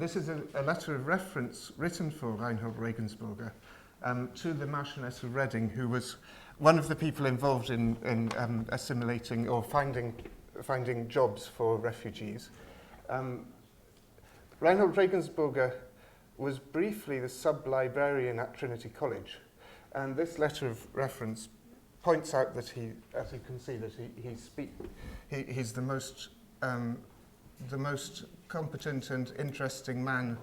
this is a letter of reference written for Reinhold Regensburger to the Marchioness of Reading, who was one of the people involved in assimilating or finding jobs for refugees. Reinhold Regensburger was briefly the sub-librarian at Trinity College, and this letter of reference points out that he, as you can see, that he's the most competent and interesting man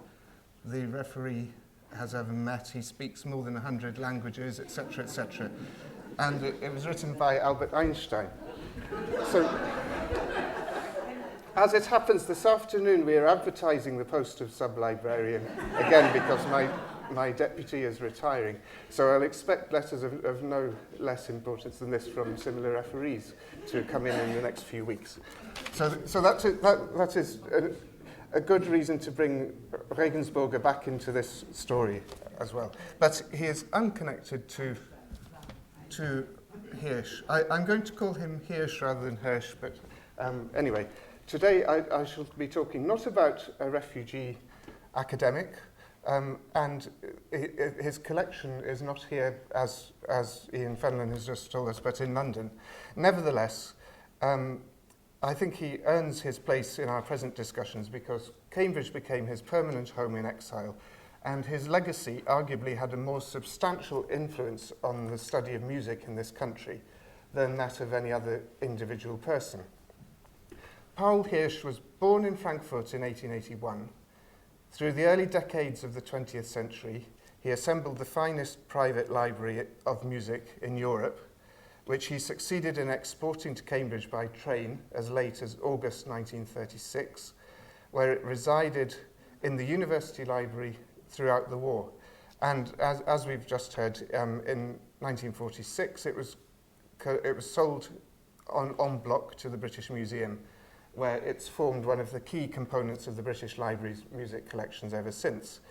the referee has ever met. He speaks more than 100 languages, etc., etc. And it was written by Albert Einstein. So, as it happens, this afternoon we are advertising the post of sub-librarian, again because my deputy is retiring. So I'll expect letters of no less importance than this from similar referees to come in the next few weeks. So that is a good reason to bring Regensburger back into this story as well. But he is unconnected to Hirsch. I'm going to call him Hirsch rather than Hirsch, but anyway, today I shall be talking not about a refugee academic, and his collection is not here, as Ian Fenlon has just told us, but in London. Nevertheless, I think he earns his place in our present discussions because Cambridge became his permanent home in exile, and his legacy arguably had a more substantial influence on the study of music in this country than that of any other individual person. Paul Hirsch was born in Frankfurt in 1881. Through the early decades of the 20th century, he assembled the finest private library of music in Europe, which he succeeded in exporting to Cambridge by train as late as August 1936, where it resided in the university library throughout the war. And as we've just heard, in 1946, it was sold en bloc to the British Museum, where it's formed one of the key components of the British Library's music collections ever since.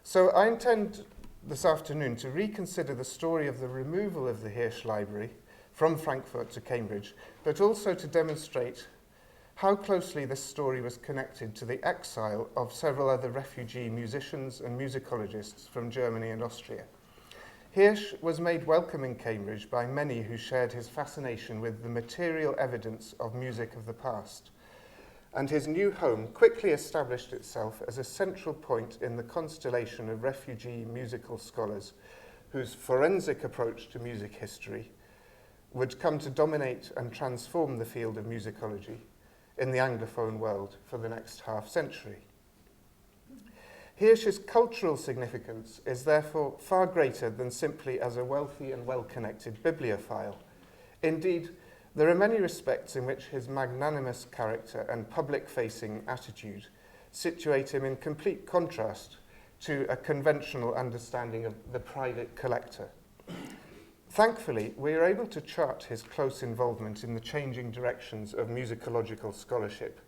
So I intend this afternoon to reconsider the story of the removal of the Hirsch Library from Frankfurt to Cambridge, but also to demonstrate how closely this story was connected to the exile of several other refugee musicians and musicologists from Germany and Austria. Hirsch was made welcome in Cambridge by many who shared his fascination with the material evidence of music of the past, and his new home quickly established itself as a central point in the constellation of refugee musical scholars whose forensic approach to music history would come to dominate and transform the field of musicology in the Anglophone world for the next half-century. Hirsch's cultural significance is therefore far greater than simply as a wealthy and well-connected bibliophile. Indeed, there are many respects in which his magnanimous character and public-facing attitude situate him in complete contrast to a conventional understanding of the private collector. Thankfully, we are able to chart his close involvement in the changing directions of musicological scholarship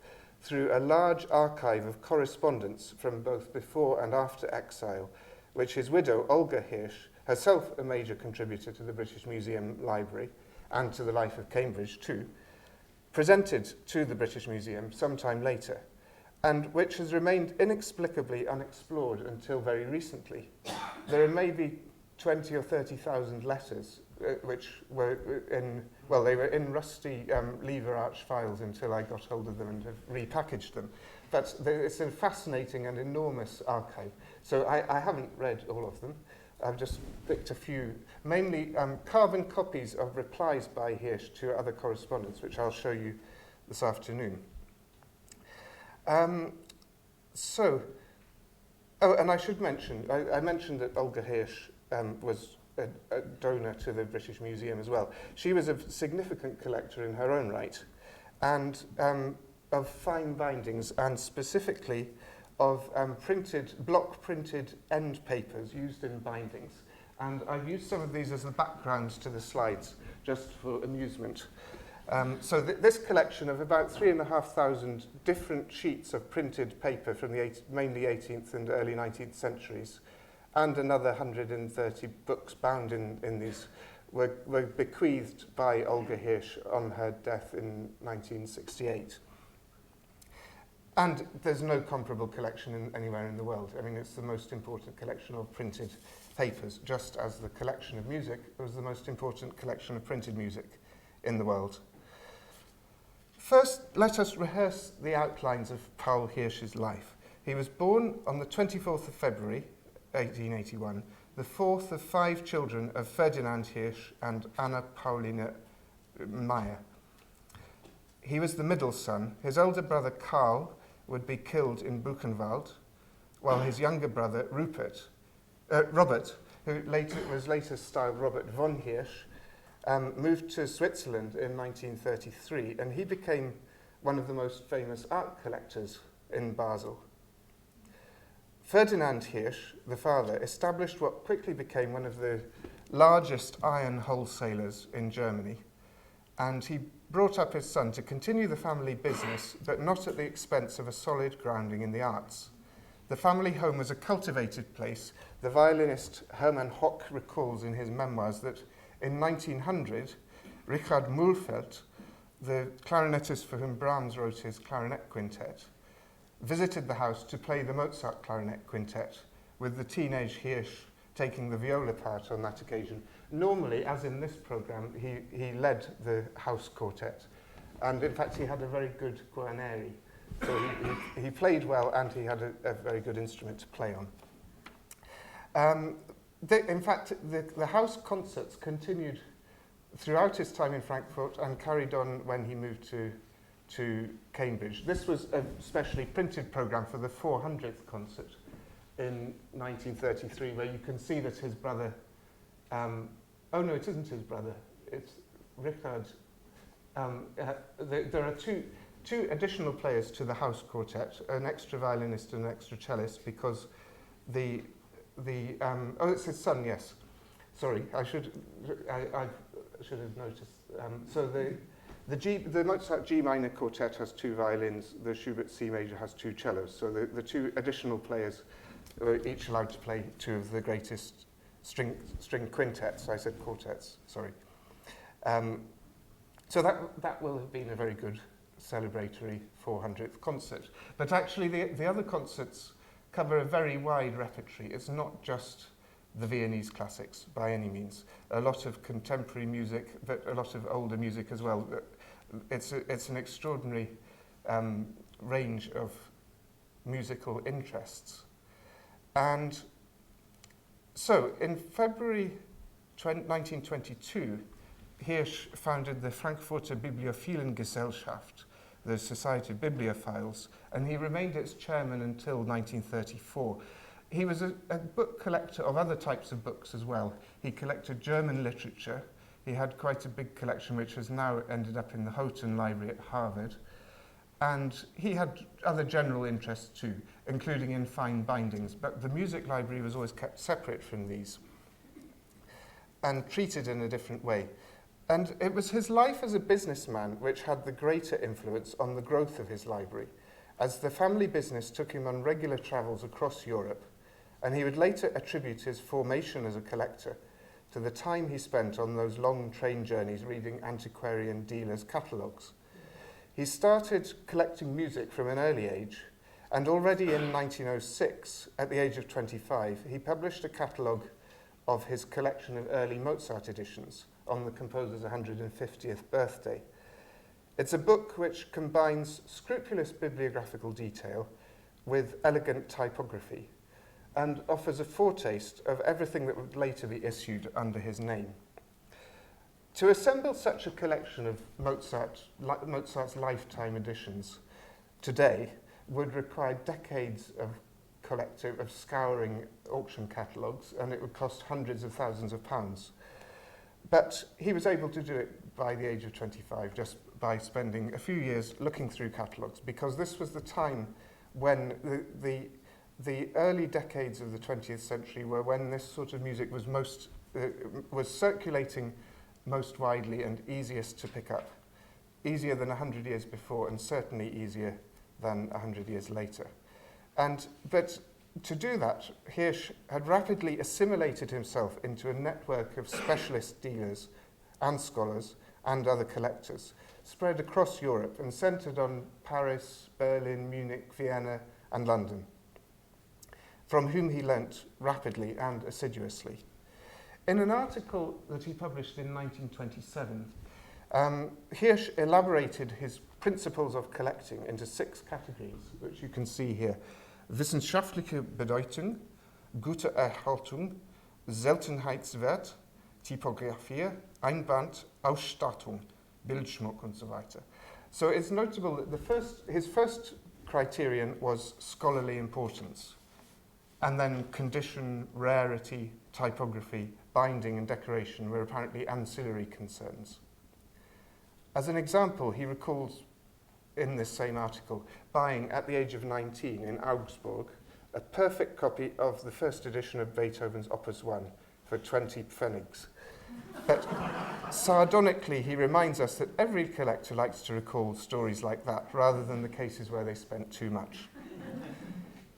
through a large archive of correspondence from both before and after exile, which his widow, Olga Hirsch, herself a major contributor to the British Museum Library and to the Life of Cambridge too, presented to the British Museum sometime later, and which has remained inexplicably unexplored until very recently. There are maybe 20 or 30,000 letters, which were they were in rusty lever arch files until I got hold of them and have repackaged them. But it's a fascinating and enormous archive. So I haven't read all of them. I've just picked a few, mainly carbon copies of replies by Hirsch to other correspondence, which I'll show you this afternoon. And I should mention, I mentioned that Olga Hirsch was a donor to the British Museum as well. She was a significant collector in her own right, and of fine bindings, and specifically of block-printed end papers used in bindings. And I've used some of these as the backgrounds to the slides, just for amusement. So this collection of about 3,500 different sheets of printed paper from the mainly 18th and early 19th centuries, and another 130 books bound in these, were bequeathed by Olga Hirsch on her death in 1968. And there's no comparable collection anywhere in the world. I mean, it's the most important collection of printed papers, just as the collection of music was the most important collection of printed music in the world. First, let us rehearse the outlines of Paul Hirsch's life. He was born on the 24th of February, 1881, the fourth of 5 children of Ferdinand Hirsch and Anna Pauline Meyer. He was the middle son. His older brother Karl would be killed in Buchenwald, while his younger brother Robert, who was later styled Robert von Hirsch, moved to Switzerland in 1933, and he became one of the most famous art collectors in Basel. Ferdinand Hirsch, the father, established what quickly became one of the largest iron wholesalers in Germany, and he brought up his son to continue the family business, but not at the expense of a solid grounding in the arts. The family home was a cultivated place. The violinist Hermann Hock recalls in his memoirs that in 1900, Richard Mühlfeld, the clarinetist for whom Brahms wrote his clarinet quintet, visited the house to play the Mozart clarinet quintet, with the teenage Hirsch taking the viola part on that occasion. Normally, as in this program, he led the house quartet, and in fact he had a very good Guarneri. So he played well, and he had a very good instrument to play on. In fact, the house concerts continued throughout his time in Frankfurt and carried on when he moved to Cambridge. This was a specially printed program for the 400th concert in 1933, where you can see that his brother, oh no, it isn't his brother, it's Richard. There are two additional players to the house quartet, an extra violinist and an extra cellist, because oh, it's his son, yes. Sorry, I should have noticed. So the Mozart G minor quartet has 2 violins, the Schubert C major has 2 cellos, so the 2 additional players were each allowed to play 2 of the greatest string quintets. I said quartets, sorry. So that will have been a very good celebratory 400th concert. But actually the other concerts cover a very wide repertory. It's not just the Viennese classics by any means. A lot of contemporary music, but a lot of older music as well. It's an extraordinary range of musical interests. And so in February 1922, Hirsch founded the Frankfurter Bibliophilengesellschaft, the Society of Bibliophiles, and he remained its chairman until 1934. He was a book collector of other types of books as well. He collected German literature. He had quite a big collection, which has now ended up in the Houghton Library at Harvard. And he had other general interests too, including in fine bindings, but the music library was always kept separate from these and treated in a different way. And it was his life as a businessman which had the greater influence on the growth of his library, as the family business took him on regular travels across Europe, and he would later attribute his formation as a collector to the time he spent on those long train journeys reading antiquarian dealers' catalogues. He started collecting music from an early age, and already in 1906, at the age of 25, he published a catalogue of his collection of early Mozart editions on the composer's 150th birthday. It's a book which combines scrupulous bibliographical detail with elegant typography and offers a foretaste of everything that would later be issued under his name. To assemble such a collection of Mozart's lifetime editions today would require decades of scouring auction catalogues, and it would cost hundreds of thousands of pounds. But he was able to do it by the age of 25, just by spending a few years looking through catalogues, because this was the time when the early decades of the 20th century were when this sort of music was was circulating most widely and easiest to pick up, easier than 100 years before, and certainly easier than 100 years later. But to do that, Hirsch had rapidly assimilated himself into a network of specialist dealers and scholars and other collectors, spread across Europe and centred on Paris, Berlin, Munich, Vienna, and London, from whom he learnt rapidly and assiduously. In an article that he published in 1927, Hirsch elaborated his principles of collecting into 6 categories, which you can see here. Wissenschaftliche Bedeutung, gute Erhaltung, Seltenheitswert, Typographie, Einband, Ausstattung, Bildschmuck und so weiter. So it's notable that his first criterion was scholarly importance, and then condition, rarity, typography, binding and decoration were apparently ancillary concerns. As an example, he recalls in this same article buying at the age of 19 in Augsburg a perfect copy of the first edition of Beethoven's Opus 1 for 20 pfennigs. But sardonically, he reminds us that every collector likes to recall stories like that rather than the cases where they spent too much.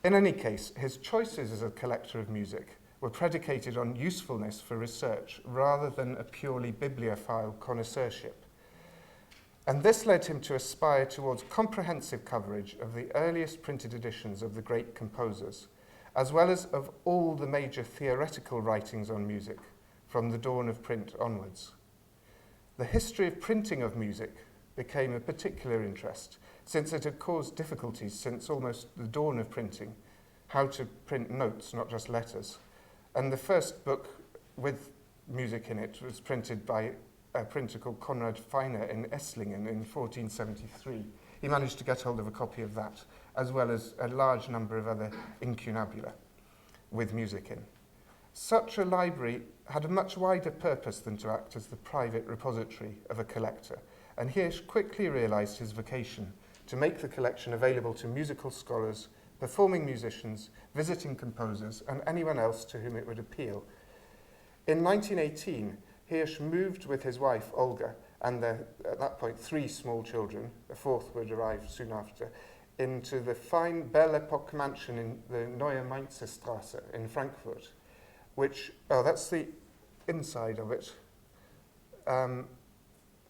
In any case, his choices as a collector of music were predicated on usefulness for research rather than a purely bibliophile connoisseurship. And this led him to aspire towards comprehensive coverage of the earliest printed editions of the great composers, as well as of all the major theoretical writings on music, from the dawn of print onwards. The history of printing of music became a particular interest, since it had caused difficulties since almost the dawn of printing, how to print notes, not just letters. And the first book with music in it was printed by a printer called Conrad Feiner in Esslingen in 1473. He managed to get hold of a copy of that, as well as a large number of other incunabula with music in. Such a library had a much wider purpose than to act as the private repository of a collector, and Hirsch quickly realized his vocation to make the collection available to musical scholars, performing musicians, visiting composers, and anyone else to whom it would appeal. In 1918, Hirsch moved with his wife, Olga, and their, at that point, 3 small children, a 4th would arrive soon after, into the fine Belle Epoque mansion in the Neue Mainzerstraße in Frankfurt, which, that's the inside of it.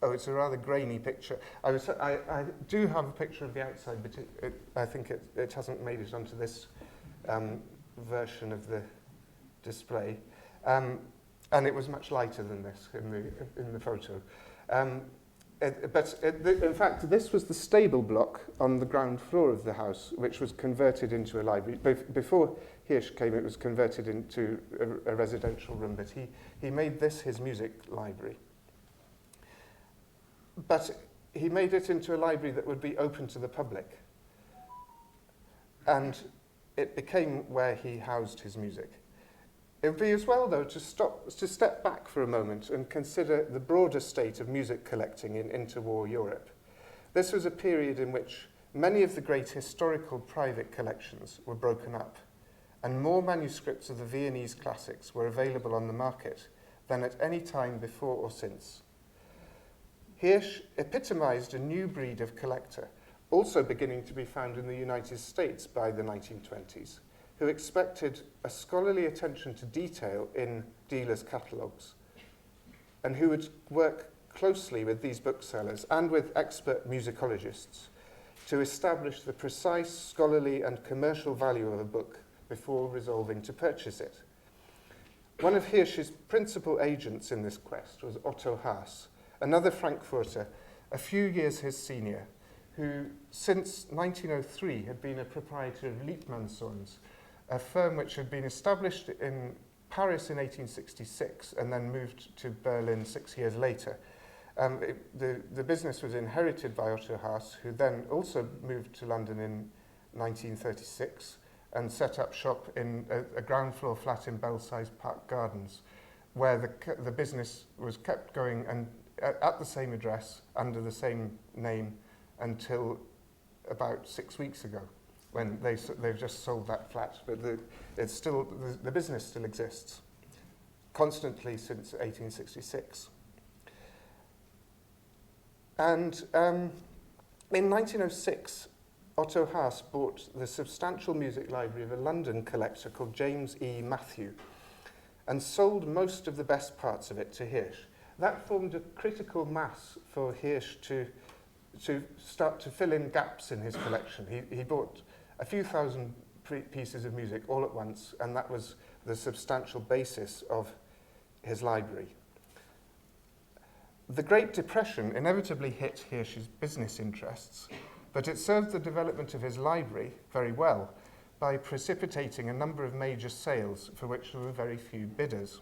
It's a rather grainy picture. I do have a picture of the outside, but I think it hasn't made it onto this version of the display. And it was much lighter than this in the photo. In fact, this was the stable block on the ground floor of the house, which was converted into a library. Before Hirsch came, it was converted into a residential room, but he made this his music library. But he made it into a library that would be open to the public. And it became where he housed his music. It would be as well, though, to step back for a moment and consider the broader state of music collecting in interwar Europe. This was a period in which many of the great historical private collections were broken up, and more manuscripts of the Viennese classics were available on the market than at any time before or since. Hirsch epitomized a new breed of collector, also beginning to be found in the United States by the 1920s, who expected a scholarly attention to detail in dealers' catalogues, and who would work closely with these booksellers and with expert musicologists to establish the precise scholarly and commercial value of a book before resolving to purchase it. One of Hirsch's principal agents in this quest was Otto Haas, another Frankfurter, a few years his senior, who since 1903 had been a proprietor of Liebmannsons, a firm which had been established in Paris in 1866 and then moved to Berlin 6 years later. The business was inherited by Otto Haas, who then also moved to London in 1936 and set up shop in a ground floor flat in Belsize Park Gardens, where the business was kept going and at the same address, under the same name, until about 6 weeks ago, when they've just sold that flat. But the business still exists, constantly since 1866. And in 1906, Otto Haas bought the substantial music library of a London collector called James E. Matthew, and sold most of the best parts of it to Hirsch. that formed a critical mass for Hirsch to start to fill in gaps in his collection. He bought a few thousand pieces of music all at once, and that was the substantial basis of his library. The Great Depression inevitably hit Hirsch's business interests, but it served the development of his library very well by precipitating a number of major sales for which there were very few bidders.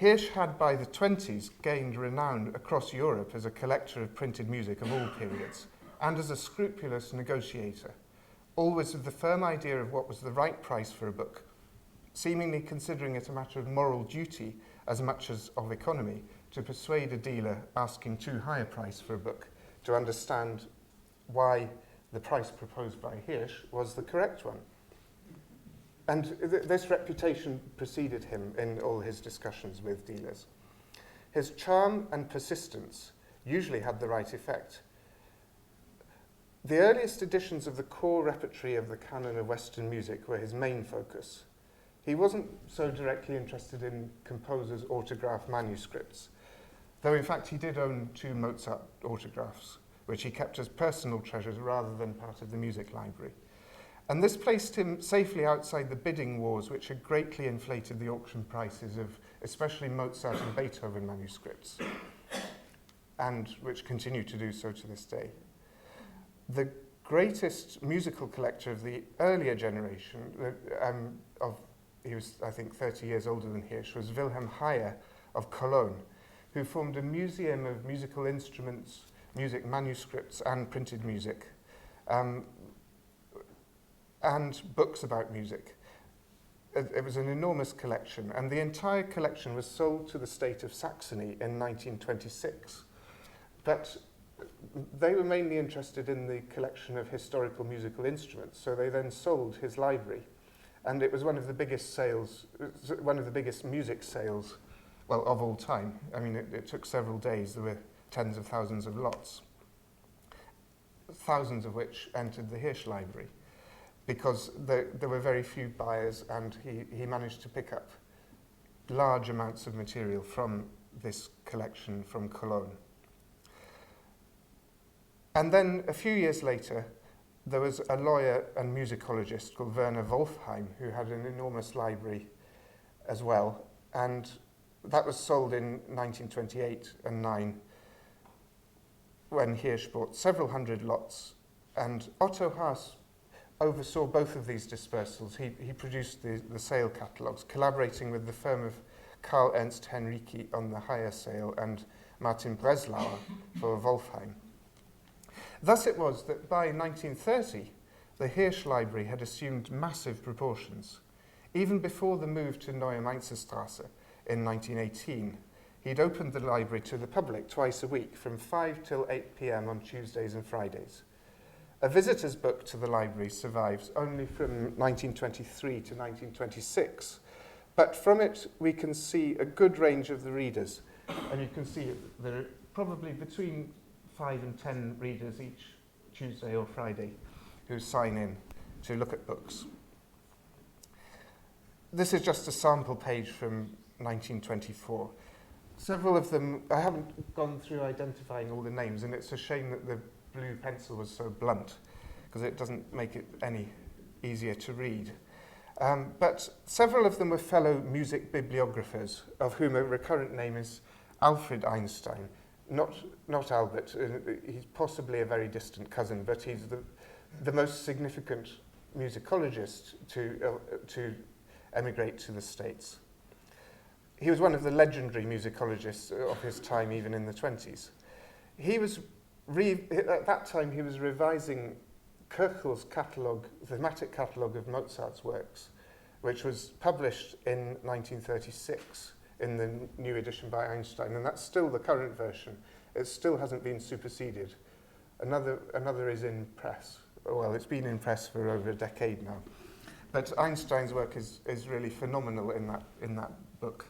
Hirsch had, by the 20s, gained renown across Europe as a collector of printed music of all periods, and as a scrupulous negotiator, always with the firm idea of what was the right price for a book, seemingly considering it a matter of moral duty as much as of economy to persuade a dealer asking too high a price for a book to understand why the price proposed by Hirsch was the correct one. And this reputation preceded him in all his discussions with dealers. His charm and persistence usually had the right effect. The earliest editions of the core repertory of the canon of Western music were his main focus. He wasn't so directly interested in composers' autograph manuscripts, though in fact he did own 2 Mozart autographs, which he kept as personal treasures rather than part of the music library. And this placed him safely outside the bidding wars which had greatly inflated the auction prices of especially Mozart and Beethoven manuscripts, and which continue to do so to this day. The greatest musical collector of the earlier generation, he was, I think, 30 years older than Hirsch, was Wilhelm Heyer of Cologne, who formed a museum of musical instruments, music manuscripts, and printed music, and books about music. It was an enormous collection, and the entire collection was sold to the state of Saxony in 1926. But they were mainly interested in the collection of historical musical instruments, so they then sold his library. And it was one of the biggest sales, one of the biggest music sales, well, of all time. I mean, it took several days. There were tens of thousands of lots, thousands of which entered the Hirsch library, because there were very few buyers, and he managed to pick up large amounts of material from this collection from Cologne. And then a few years later, there was a lawyer and musicologist called Werner Wolfheim who had an enormous library as well, and that was sold in 1928 and 9 when Hirsch bought several hundred lots, and Otto Haas oversaw both of these dispersals. He produced the sale catalogues, collaborating with the firm of Karl Ernst Henrici on the higher sale and Martin Breslauer for Wolfheim. Thus it was that by 1930, the Hirsch library had assumed massive proportions. Even before the move to Neue Mainzerstraße in 1918, he'd opened the library to the public twice a week from 5 till 8 p.m. on Tuesdays and Fridays. A visitor's book to the library survives only from 1923 to 1926, but from it we can see a good range of the readers, and you can see there are probably between 5 and 10 readers each Tuesday or Friday who sign in to look at books. This is just a sample page from 1924. Several of them, I haven't gone through identifying all the names, and it's a shame that the blue pencil was so blunt, because it doesn't make it any easier to read. But several of them were fellow music bibliographers, of whom a recurrent name is Alfred Einstein. Not Albert, he's possibly a very distant cousin, but he's the most significant musicologist to emigrate to the States. He was one of the legendary musicologists of his time, even in the 20s. At that time, he was revising Köchel's thematic catalogue of Mozart's works, which was published in 1936 in the new edition by Einstein, and that's still the current version. It still hasn't been superseded. Another is in press. Well, it's been in press for over a decade now. But Einstein's work is really phenomenal in that book.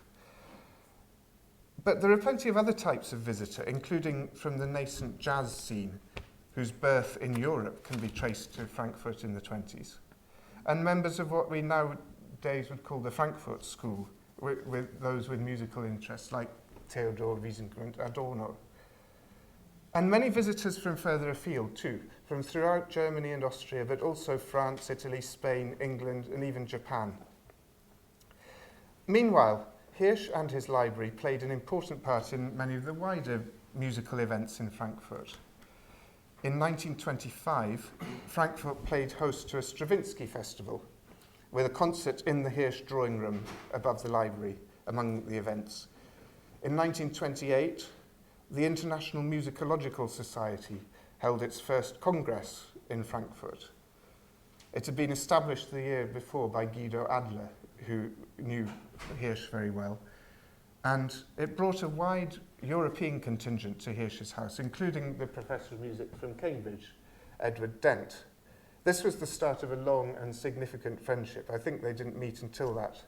But there are plenty of other types of visitor, including from the nascent jazz scene, whose birth in Europe can be traced to Frankfurt in the 20s, and members of what we nowadays would call the Frankfurt School, with those with musical interests, like Theodor Wiesengrund Adorno. And many visitors from further afield too, from throughout Germany and Austria, but also France, Italy, Spain, England, and even Japan. Meanwhile, Hirsch and his library played an important part in many of the wider musical events in Frankfurt. In 1925, Frankfurt played host to a Stravinsky festival, with a concert in the Hirsch drawing room above the library among the events. In 1928, the International Musicological Society held its first congress in Frankfurt. It had been established the year before by Guido Adler, who knew Hirsch very well, and it brought a wide European contingent to Hirsch's house, including the professor of music from Cambridge, Edward Dent. This was the start of a long and significant friendship. I think they didn't meet until that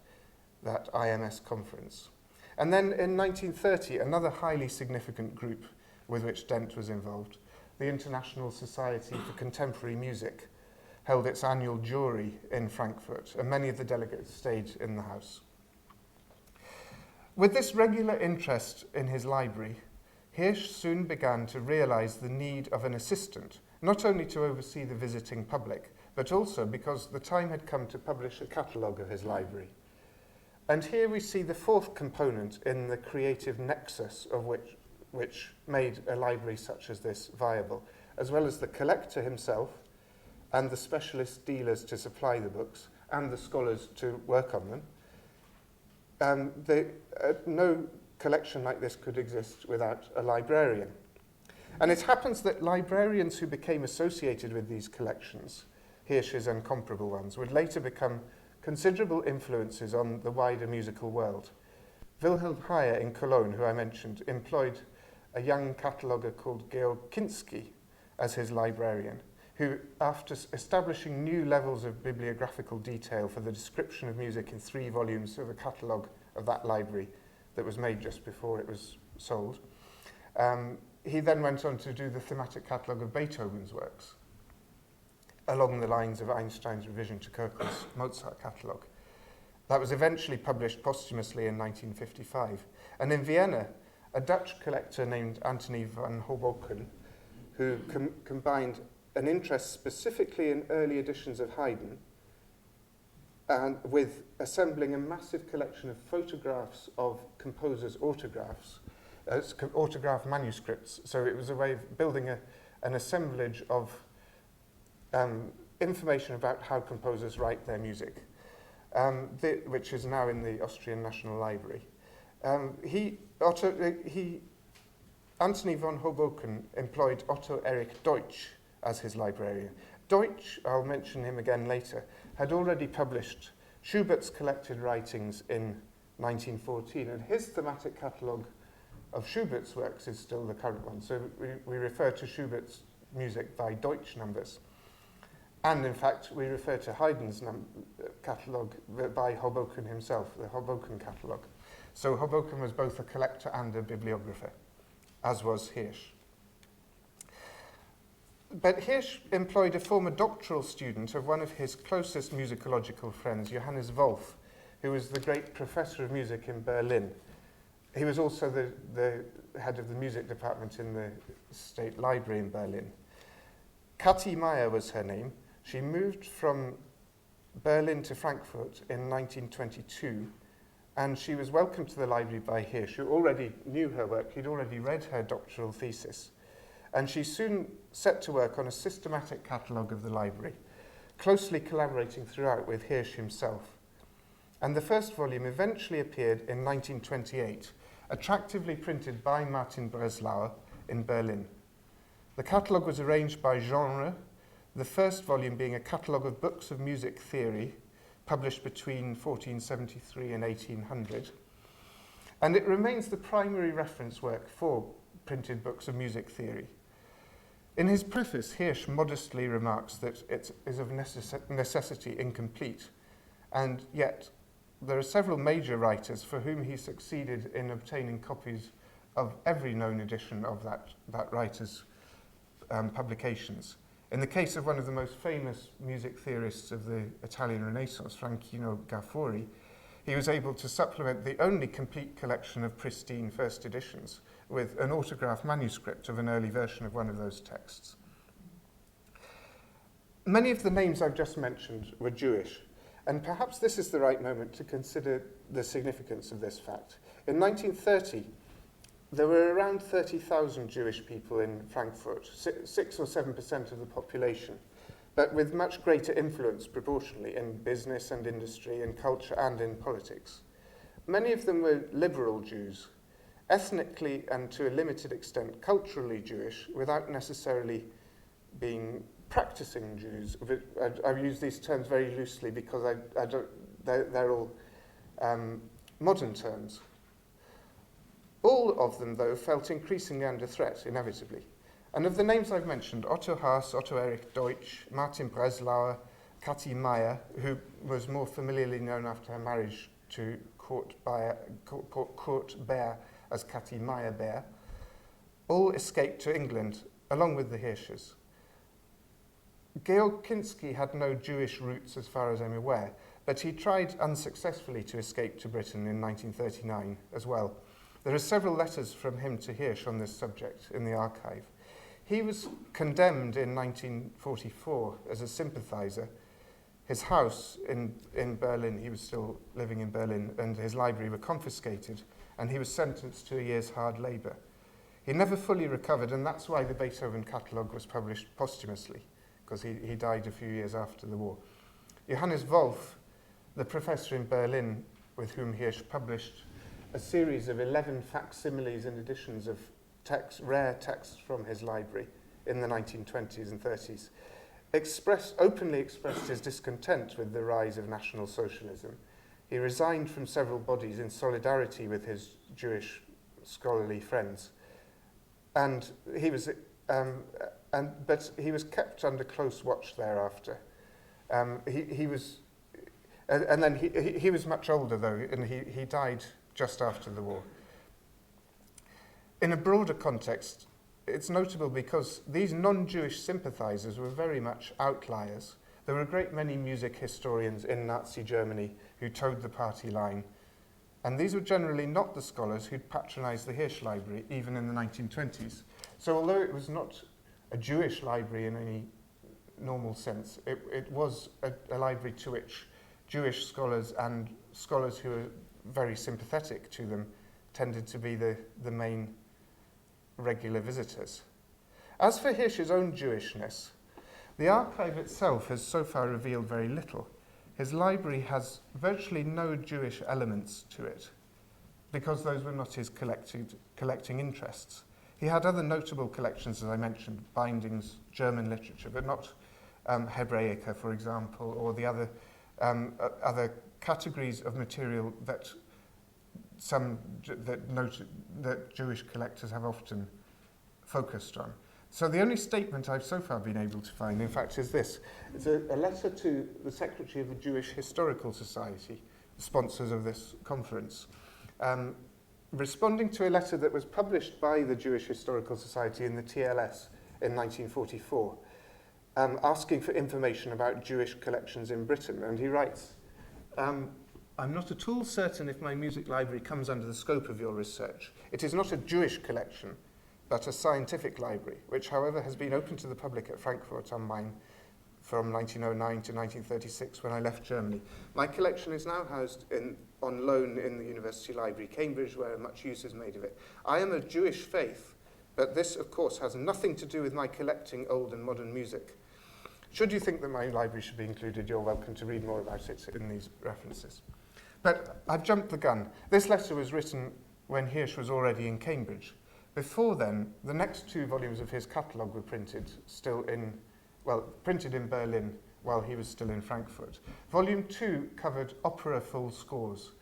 IMS conference. And then in 1930, another highly significant group with which Dent was involved, the International Society for Contemporary Music, held its annual jury in Frankfurt, and many of the delegates stayed in the house. With this regular interest in his library, Hirsch soon began to realize the need of an assistant, not only to oversee the visiting public, but also because the time had come to publish a catalogue of his library. And here we see the fourth component in the creative nexus of which made a library such as this viable, as well as the collector himself and the specialist dealers to supply the books and the scholars to work on them. No collection like this could exist without a librarian. And it happens that librarians who became associated with these collections, Hirsch's and comparable ones, would later become considerable influences on the wider musical world. Wilhelm Heyer in Cologne, who I mentioned, employed a young cataloguer called Georg Kinski as his librarian, who, after establishing new levels of bibliographical detail for the description of music in 3 volumes of a catalogue of that library that was made just before it was sold, he then went on to do the thematic catalogue of Beethoven's works, along the lines of Einstein's revision to Köchel's Mozart catalogue. That was eventually published posthumously in 1955. And in Vienna, a Dutch collector named Anthony van Hoboken, who combined an interest specifically in early editions of Haydn and with assembling a massive collection of photographs of composers' autographs, autograph manuscripts. So it was a way of building an assemblage of information about how composers write their music, which is now in the Austrian National Library. Anthony von Hoboken employed Otto Erich Deutsch as his librarian. Deutsch, I'll mention him again later, had already published Schubert's collected writings in 1914, and his thematic catalogue of Schubert's works is still the current one. So we refer to Schubert's music by Deutsch numbers. And in fact, we refer to Haydn's catalogue by Hoboken himself, the Hoboken catalogue. So Hoboken was both a collector and a bibliographer, as was Hirsch. But Hirsch employed a former doctoral student of one of his closest musicological friends, Johannes Wolff, who was the great professor of music in Berlin. He was also the head of the music department in the State Library in Berlin. Kathi Meyer was her name. She moved from Berlin to Frankfurt in 1922, and she was welcomed to the library by Hirsch, who already knew her work. He'd already read her doctoral thesis. And she soon set to work on a systematic catalogue of the library, closely collaborating throughout with Hirsch himself. And the first volume eventually appeared in 1928, attractively printed by Martin Breslauer in Berlin. The catalogue was arranged by genre, the first volume being a catalogue of books of music theory, published between 1473 and 1800. And it remains the primary reference work for printed books of music theory. In his preface, Hirsch modestly remarks that it is of necessity incomplete, and yet there are several major writers for whom he succeeded in obtaining copies of every known edition of that writer's publications. In the case of one of the most famous music theorists of the Italian Renaissance, Franchino Gaffori, he was able to supplement the only complete collection of pristine first editions with an autographed manuscript of an early version of one of those texts. Many of the names I've just mentioned were Jewish, and perhaps this is the right moment to consider the significance of this fact. In 1930, there were around 30,000 Jewish people in Frankfurt, 6 or 7% of the population, but with much greater influence proportionally in business and industry, in culture and in politics. Many of them were liberal Jews, ethnically and to a limited extent culturally Jewish, without necessarily being practicing Jews. I use these terms very loosely because they're all modern terms. All of them, though, felt increasingly under threat, inevitably. And of the names I've mentioned, Otto Haas, Otto Erich Deutsch, Martin Breslauer, Kathi Meyer, who was more familiarly known after her marriage to Kurt Bär as Kathi Meyer Bär, all escaped to England, along with the Hirsches. Georg Kinski had no Jewish roots as far as I'm aware, but he tried unsuccessfully to escape to Britain in 1939 as well. There are several letters from him to Hirsch on this subject in the archive. He was condemned in 1944 as a sympathizer. His house in Berlin, he was still living in Berlin, and his library were confiscated, and he was sentenced to a year's hard labour. He never fully recovered, and that's why the Beethoven catalogue was published posthumously, because he died a few years after the war. Johannes Wolff, the professor in Berlin with whom Hirsch published a series of 11 facsimiles and editions of rare texts from his library in the 1920s and 30s, openly expressed his discontent with the rise of National Socialism. He resigned from several bodies in solidarity with his Jewish scholarly friends, and but he was kept under close watch thereafter. He was much older though, and he died just after the war. In a broader context, it's notable because these non-Jewish sympathizers were very much outliers. There were a great many music historians in Nazi Germany who towed the party line, and these were generally not the scholars who'd patronized the Hirsch library, even in the 1920s. So although it was not a Jewish library in any normal sense, it was a library to which Jewish scholars and scholars who were very sympathetic to them tended to be the main regular visitors. As for Hirsch's own Jewishness, the archive itself has so far revealed very little. His library has virtually no Jewish elements to it, because those were not his collecting interests. He had other notable collections, as I mentioned, bindings, German literature, but not Hebraica, for example, or the other categories of material that Jewish collectors have often focused on. So the only statement I've so far been able to find, in fact, is this. It's a letter to the Secretary of the Jewish Historical Society, the sponsors of this conference, responding to a letter that was published by the Jewish Historical Society in the TLS in 1944, asking for information about Jewish collections in Britain. And he writes, I'm not at all certain if my music library comes under the scope of your research. It is not a Jewish collection, but a scientific library, which, however, has been open to the public at Frankfurt am Main from 1909 to 1936 when I left Germany. My collection is now housed on loan in the University Library, Cambridge, where much use is made of it. I am of Jewish faith, but this, of course, has nothing to do with my collecting old and modern music. Should you think that my library should be included, you're welcome to read more about it in these references. But I've jumped the gun. This letter was written when Hirsch was already in Cambridge. Before then, the next 2 volumes of his catalogue were printed in Berlin while he was still in Frankfurt. Volume 2 covered opera full scores,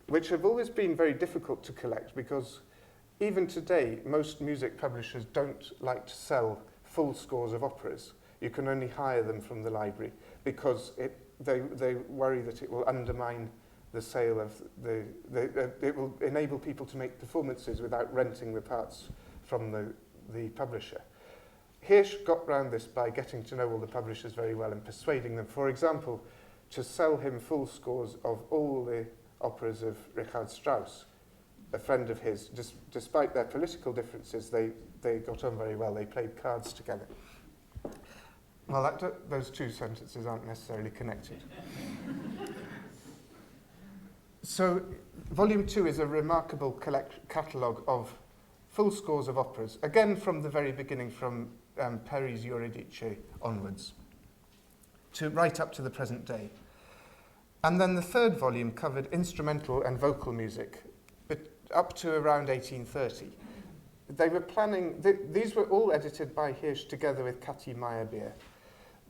which have always been very difficult to collect because even today, most music publishers don't like to sell full scores of operas. You can only hire them from the library because they worry that it will undermine the sale of it will enable people to make performances without renting the parts from the publisher. Hirsch got round this by getting to know all the publishers very well and persuading them, for example, to sell him full scores of all the operas of Richard Strauss, a friend of his. Despite their political differences, they got on very well. They played cards together. Well, those two sentences aren't necessarily connected. So, Volume 2 is a remarkable catalogue of full scores of operas, again from the very beginning, from Peri's Eurydice onwards, to right up to the present day. And then the third volume covered instrumental and vocal music, but up to around 1830. They were planning, these were all edited by Hirsch together with Kati Meyerbeer.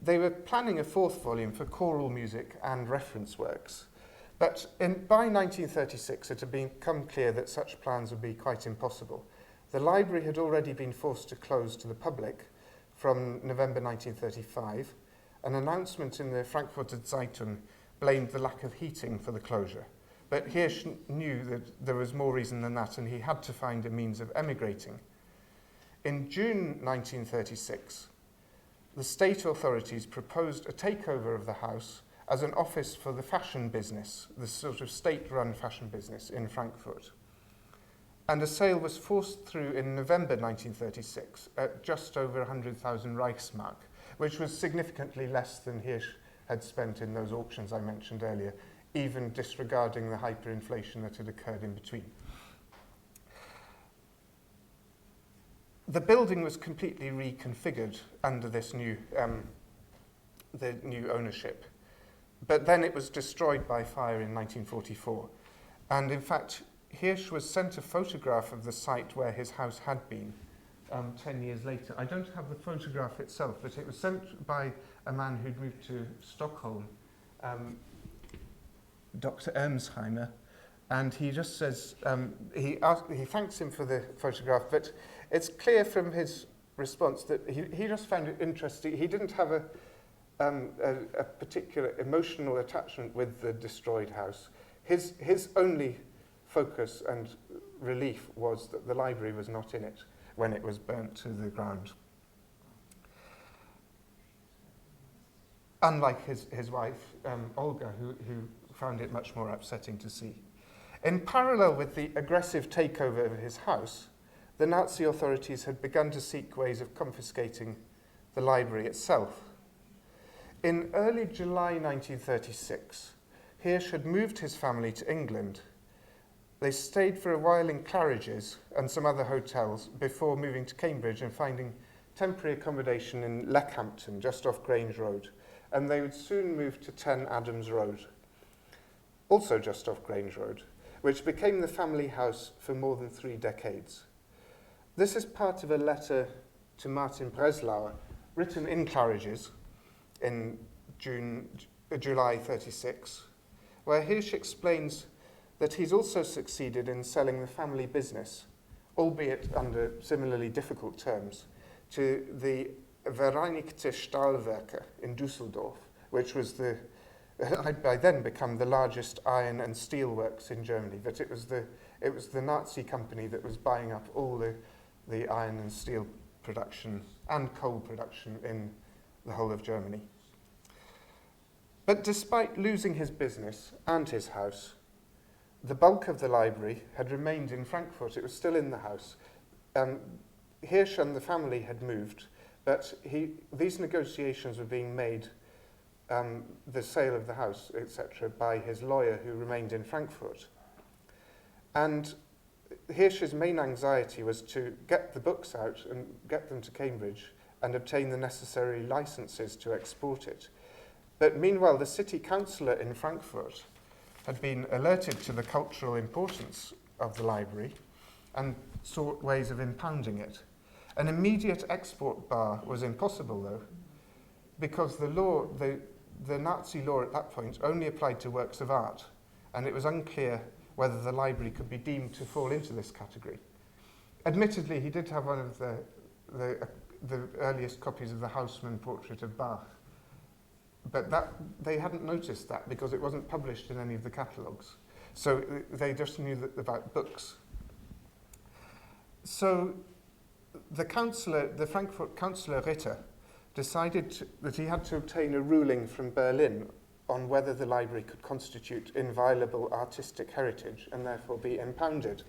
They were planning a fourth volume for choral music and reference works. But by 1936, it had become clear that such plans would be quite impossible. The library had already been forced to close to the public from November 1935. An announcement in the Frankfurter Zeitung blamed the lack of heating for the closure. But Hirsch knew that there was more reason than that, and he had to find a means of emigrating. In June 1936, the state authorities proposed a takeover of the house as an office for the fashion business, the sort of state-run fashion business in Frankfurt. And a sale was forced through in November 1936 at just over 100,000 Reichsmark, which was significantly less than Hirsch had spent in those auctions I mentioned earlier, even disregarding the hyperinflation that had occurred in between. The building was completely reconfigured under this new, the new ownership. But then it was destroyed by fire in 1944. And in fact, Hirsch was sent a photograph of the site where his house had been 10 years later. I don't have the photograph itself, but it was sent by a man who'd moved to Stockholm, Dr. Ermsheimer, and he just says, he thanks him for the photograph, but it's clear from his response that he just found it interesting. He didn't have a particular emotional attachment with the destroyed house. His only focus and relief was that the library was not in it when it was burnt to the ground. Unlike his wife, Olga, who found it much more upsetting to see. In parallel with the aggressive takeover of his house, the Nazi authorities had begun to seek ways of confiscating the library itself. In early July 1936, Hirsch had moved his family to England. They stayed for a while in Claridge's and some other hotels before moving to Cambridge and finding temporary accommodation in Leckhampton, just off Grange Road. And they would soon move to 10 Adams Road, also just off Grange Road, which became the family house for more than 3 decades. This is part of a letter to Martin Breslauer, written in Claridge's in July 36, where Hirsch explains that he's also succeeded in selling the family business, albeit under similarly difficult terms, to the Vereinigte Stahlwerke in Düsseldorf, which was had by then become the largest iron and steel works in Germany. But it was the Nazi company that was buying up all the iron and steel production and coal production in the whole of Germany. But despite losing his business and his house, the bulk of the library had remained in Frankfurt. It was still in the house. Hirsch and the family had moved, but these negotiations were being made, the sale of the house, etc., by his lawyer who remained in Frankfurt. And Hirsch's main anxiety was to get the books out and get them to Cambridge and obtain the necessary licenses to export it. But meanwhile, the city councillor in Frankfurt had been alerted to the cultural importance of the library and sought ways of impounding it. An immediate export bar was impossible, though, because the Nazi law at that point only applied to works of art, and it was unclear whether the library could be deemed to fall into this category. Admittedly, he did have one of the earliest copies of the Haussmann portrait of Bach, but they hadn't noticed that because it wasn't published in any of the catalogues. So they just knew about books. So the Frankfurt councillor Ritter decided that he had to obtain a ruling from Berlin on whether the library could constitute inviolable artistic heritage and therefore be impounded.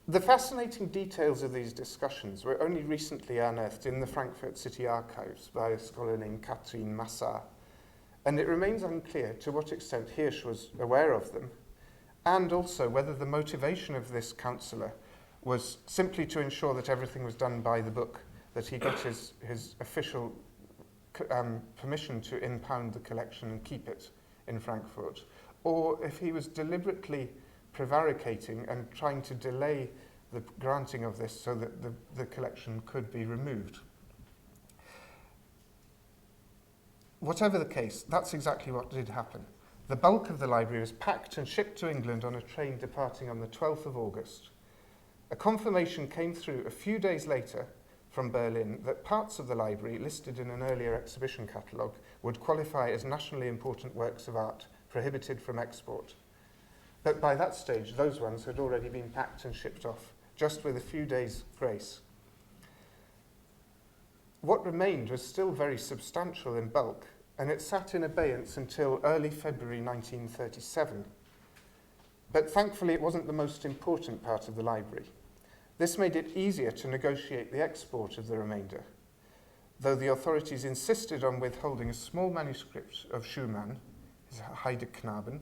The fascinating details of these discussions were only recently unearthed in the Frankfurt City Archives by a scholar named Katrin Massar, and it remains unclear to what extent Hirsch was aware of them, and also whether the motivation of this counsellor was simply to ensure that everything was done by the book, that he got his official permission to impound the collection and keep it in Frankfurt, or if he was deliberately prevaricating and trying to delay the granting of this so that the collection could be removed. Whatever the case, that's exactly what did happen. The bulk of the library was packed and shipped to England on a train departing on the 12th of August. A confirmation came through a few days later from Berlin that parts of the library listed in an earlier exhibition catalogue would qualify as nationally important works of art prohibited from export. But by that stage, those ones had already been packed and shipped off, just with a few days' grace. What remained was still very substantial in bulk, and it sat in abeyance until early February 1937. But thankfully, it wasn't the most important part of the library. This made it easier to negotiate the export of the remainder, though the authorities insisted on withholding a small manuscript of Schumann, his Heideknaben,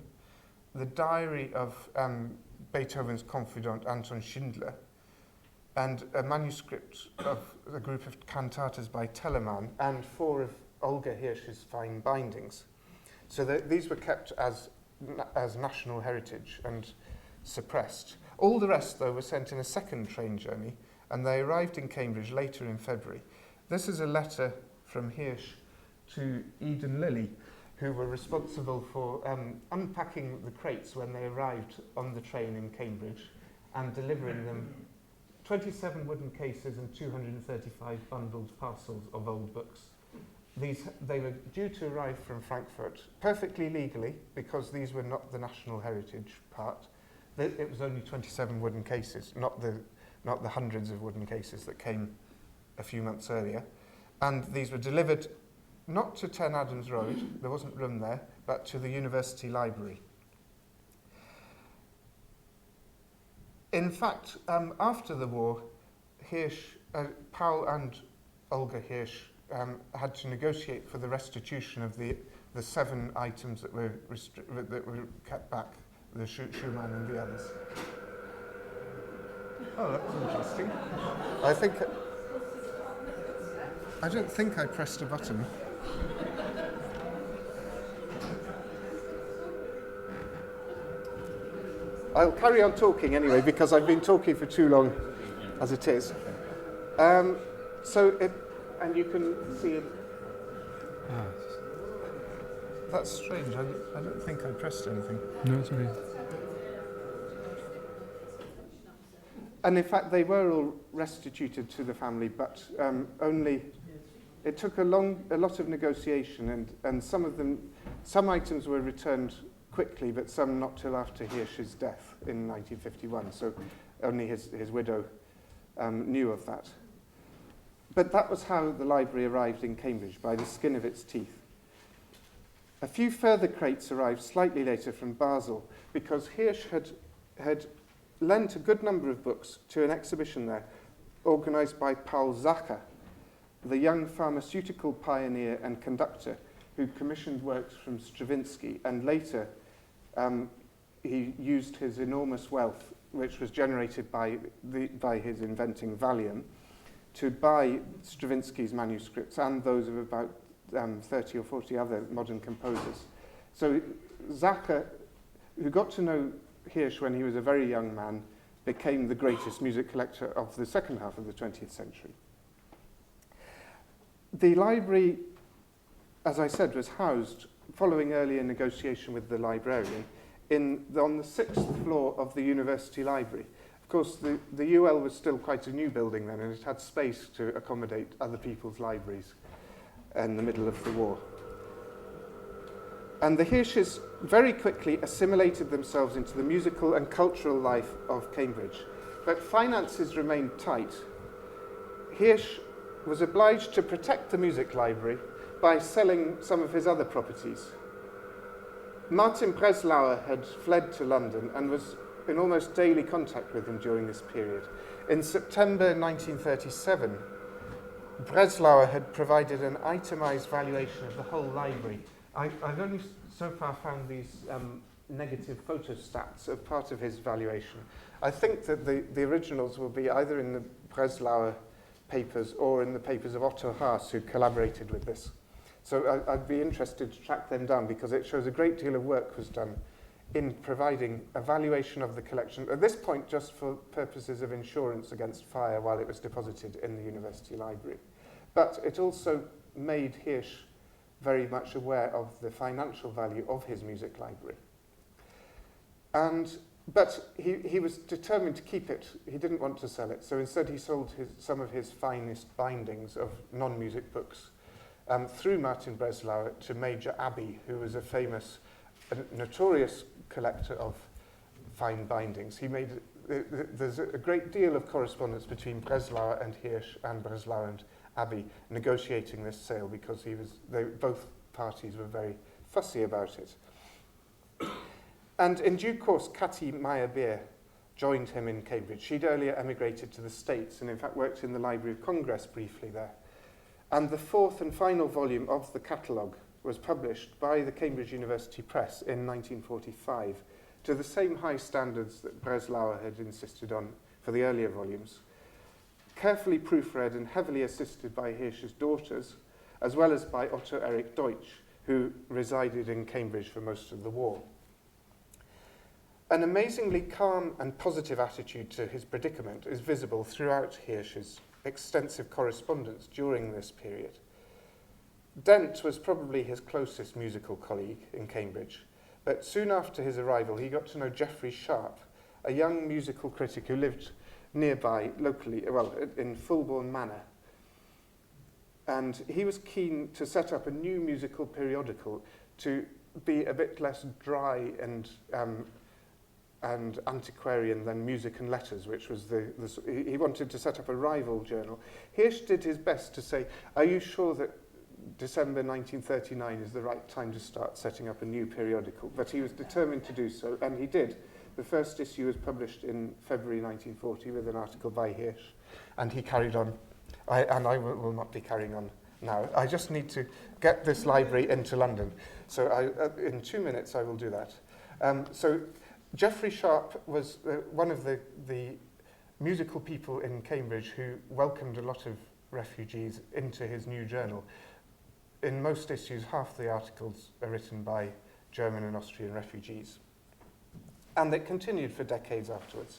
the diary of Beethoven's confidant Anton Schindler, and a manuscript of a group of cantatas by Telemann, and 4 of Olga Hirsch's fine bindings. So these were kept as national heritage and suppressed. All the rest, though, were sent in a second train journey, and they arrived in Cambridge later in February. This is a letter from Hirsch to Eden Lilly, who were responsible for unpacking the crates when they arrived on the train in Cambridge and delivering them 27 wooden cases and 235 bundled parcels of old books. They were due to arrive from Frankfurt perfectly legally, because these were not the national heritage part. It was only 27 wooden cases, not the hundreds of wooden cases that came a few months earlier. And these were delivered not to 10 Adams Road, there wasn't room there, but to the University Library. In fact, after the war, Paul and Olga Hirsch had to negotiate for the restitution of the 7 items that were kept back, the Schumann and the others. Oh, that's interesting. I don't think I pressed a button. I'll carry on talking anyway, because I've been talking for too long as it is. And you can see it. That's strange. I don't think I pressed anything. No, it's okay. And in fact, they were all restituted to the family, but it took a lot of negotiation, and some items were returned quickly, but some not till after Hirsch's death in 1951. So only his widow knew of that. But that was how the library arrived in Cambridge, by the skin of its teeth. A few further crates arrived slightly later from Basel, because Hirsch had lent a good number of books to an exhibition there, organised by Paul Zacher, the young pharmaceutical pioneer and conductor who commissioned works from Stravinsky, and later he used his enormous wealth, which was generated by his inventing Valium, to buy Stravinsky's manuscripts and those of about 30 or 40 other modern composers. So Zacher, who got to know Hirsch when he was a very young man, became the greatest music collector of the second half of the 20th century. The library, as I said, was housed, following earlier negotiation with the librarian, on the 6th floor of the University Library. Of course, the UL was still quite a new building then, and it had space to accommodate other people's libraries in the middle of the war. And the Hirsches very quickly assimilated themselves into the musical and cultural life of Cambridge. But finances remained tight. Hirsch was obliged to protect the music library by selling some of his other properties. Martin Breslauer had fled to London and was in almost daily contact with him during this period. In September 1937, Breslauer had provided an itemized valuation of the whole library. I've only so far found these negative photostats of part of his valuation. I think that the originals will be either in the Breslauer papers or in the papers of Otto Haas, who collaborated with this. So I'd be interested to track them down, because it shows a great deal of work was done in providing a valuation of the collection, at this point just for purposes of insurance against fire while it was deposited in the university library. But it also made Hirsch very much aware of the financial value of his music library. But he was determined to keep it. He didn't want to sell it. So instead he sold some of his finest bindings of non-music books through Martin Breslauer to Major Abbey, who was a famous, notorious collector of fine bindings. There's a great deal of correspondence between Breslauer and Hirsch and Breslauer and Abbey negotiating this sale, because both parties were very fussy about it. And in due course, Cathy Meyer-Beer joined him in Cambridge. She'd earlier emigrated to the States and in fact worked in the Library of Congress briefly there. And the fourth and final volume of the catalogue was published by the Cambridge University Press in 1945 to the same high standards that Breslauer had insisted on for the earlier volumes, carefully proofread and heavily assisted by Hirsch's daughters, as well as by Otto Erich Deutsch, who resided in Cambridge for most of the war. An amazingly calm and positive attitude to his predicament is visible throughout Hirsch's extensive correspondence during this period. Dent was probably his closest musical colleague in Cambridge, but soon after his arrival he got to know Geoffrey Sharp, a young musical critic who lived nearby locally, in Fulbourn Manor. And he was keen to set up a new musical periodical to be a bit less dry and antiquarian than Music and Letters, which was he wanted to set up a rival journal. Hirsch did his best to say, are you sure that December 1939 is the right time to start setting up a new periodical? But he was determined to do so, and he did. The first issue was published in February 1940 with an article by Hirsch, and he carried on. I will not be carrying on now. I just need to get this library into London. So in 2 minutes I will do that. So Geoffrey Sharp was one of the musical people in Cambridge who welcomed a lot of refugees into his new journal. In most issues, half the articles are written by German and Austrian refugees. And it continued for decades afterwards.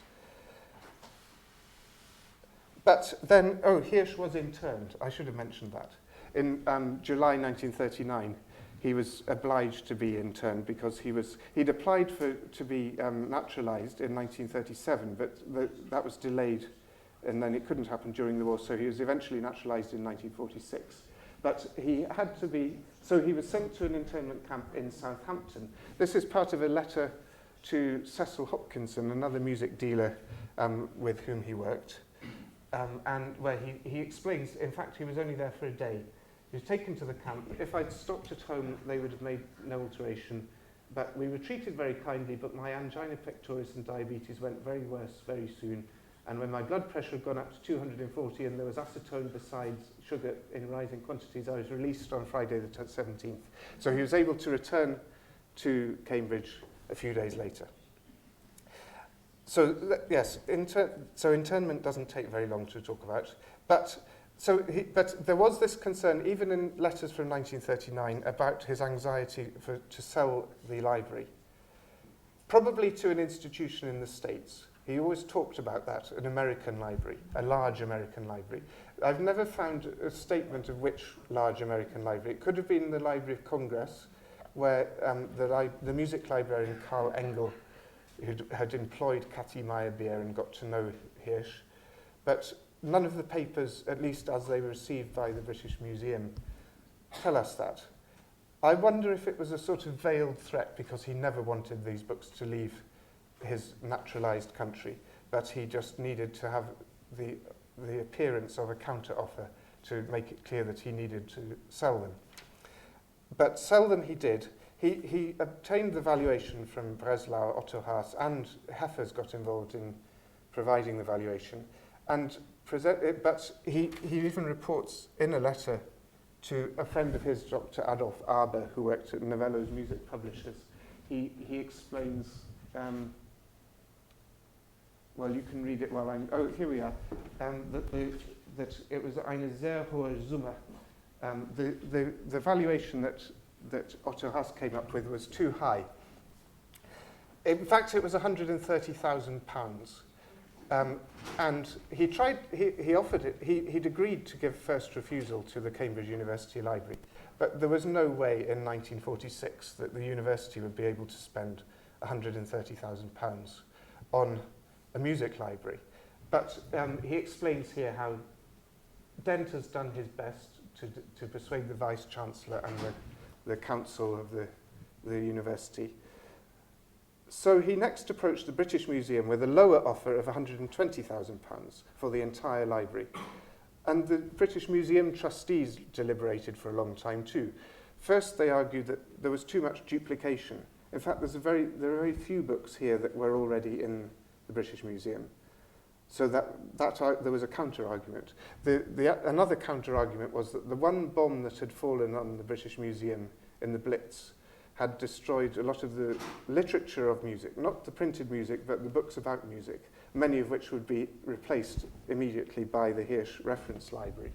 But then, Hirsch was interned. I should have mentioned that. In July 1939, he was obliged to be interned because he'd applied to be naturalized in 1937, but that was delayed, and then it couldn't happen during the war, so he was eventually naturalized in 1946. But he had to be, so he was sent to an internment camp in Southampton. This is part of a letter to Cecil Hopkinson, another music dealer with whom he worked, and where he explains, in fact, he was only there for a day. He was taken to the camp. If I'd stopped at home, they would have made no alteration, but we were treated very kindly, but my angina pectoris and diabetes went very worse very soon, and when my blood pressure had gone up to 240 and there was acetone besides sugar in rising quantities, I was released on Friday the 17th. So he was able to return to Cambridge a few days later. So yes, so internment doesn't take very long to talk about, but there was this concern, even in letters from 1939, about his anxiety to sell the library, probably to an institution in the States. He always talked about that, an American library, a large American library. I've never found a statement of which large American library. It could have been the Library of Congress, where the music librarian Carl Engel had employed Cathy Meyer-Beer and got to know Hirsch. But none of the papers, at least as they were received by the British Museum, tell us that. I wonder if it was a sort of veiled threat because he never wanted these books to leave his naturalized country, but he just needed to have the appearance of a counter offer to make it clear that he needed to sell them. but sell them he did. He obtained the valuation from Breslau, Otto Haas, and Heffers got involved in providing the valuation. And but he even reports in a letter to a friend of his, Dr. Adolf Aber, who worked at Novello's music publishers. He explains, well, you can read it while I'm, oh, here we are, that it was eine sehr hohe Summe. The valuation that Otto Haas came up with was too high. In fact, it was £130,000. And he offered it, he'd agreed to give first refusal to the Cambridge University Library, but there was no way in 1946 that the university would be able to spend £130,000 on a music library. But he explains here how Dent has done his best to persuade the Vice-Chancellor and the council of the university. So he next approached the British Museum with a lower offer of £120,000 for the entire library. And the British Museum trustees deliberated for a long time too. First, they argued that there was too much duplication. In fact, there are very few books here that were already in the British Museum. So there was a counter-argument. Another counter-argument was that the one bomb that had fallen on the British Museum in the Blitz had destroyed a lot of the literature of music, not the printed music, but the books about music, many of which would be replaced immediately by the Hirsch reference library.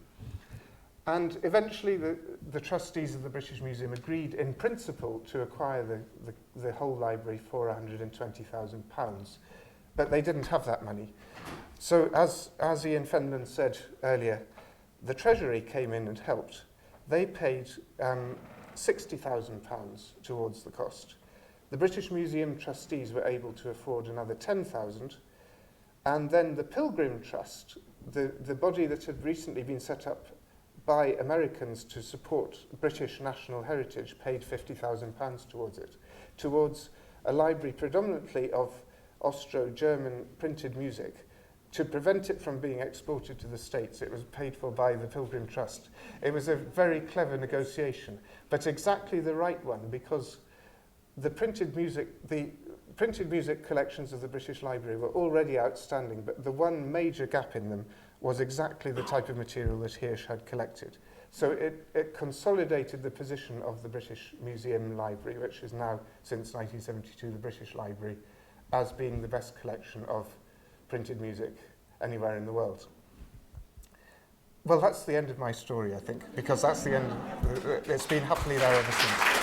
And eventually the trustees of the British Museum agreed in principle to acquire the whole library for £120,000, but they didn't have that money. So as Ian Fenlon said earlier, the Treasury came in and helped. They paid £60,000 towards the cost. The British Museum trustees were able to afford another £10,000, and then the Pilgrim Trust, the body that had recently been set up by Americans to support British national heritage, paid £50,000 towards it, towards a library predominantly of Austro-German printed music. To prevent it from being exported to the States, it was paid for by the Pilgrim Trust. It was a very clever negotiation, but exactly the right one, because the printed music collections of the British Library were already outstanding, but the one major gap in them was exactly the type of material that Hirsch had collected. So it consolidated the position of the British Museum Library, which is now, since 1972, the British Library, as being the best collection of printed music anywhere in the world. Well, that's the end of my story, I think, because that's the end. It's been happily there ever since.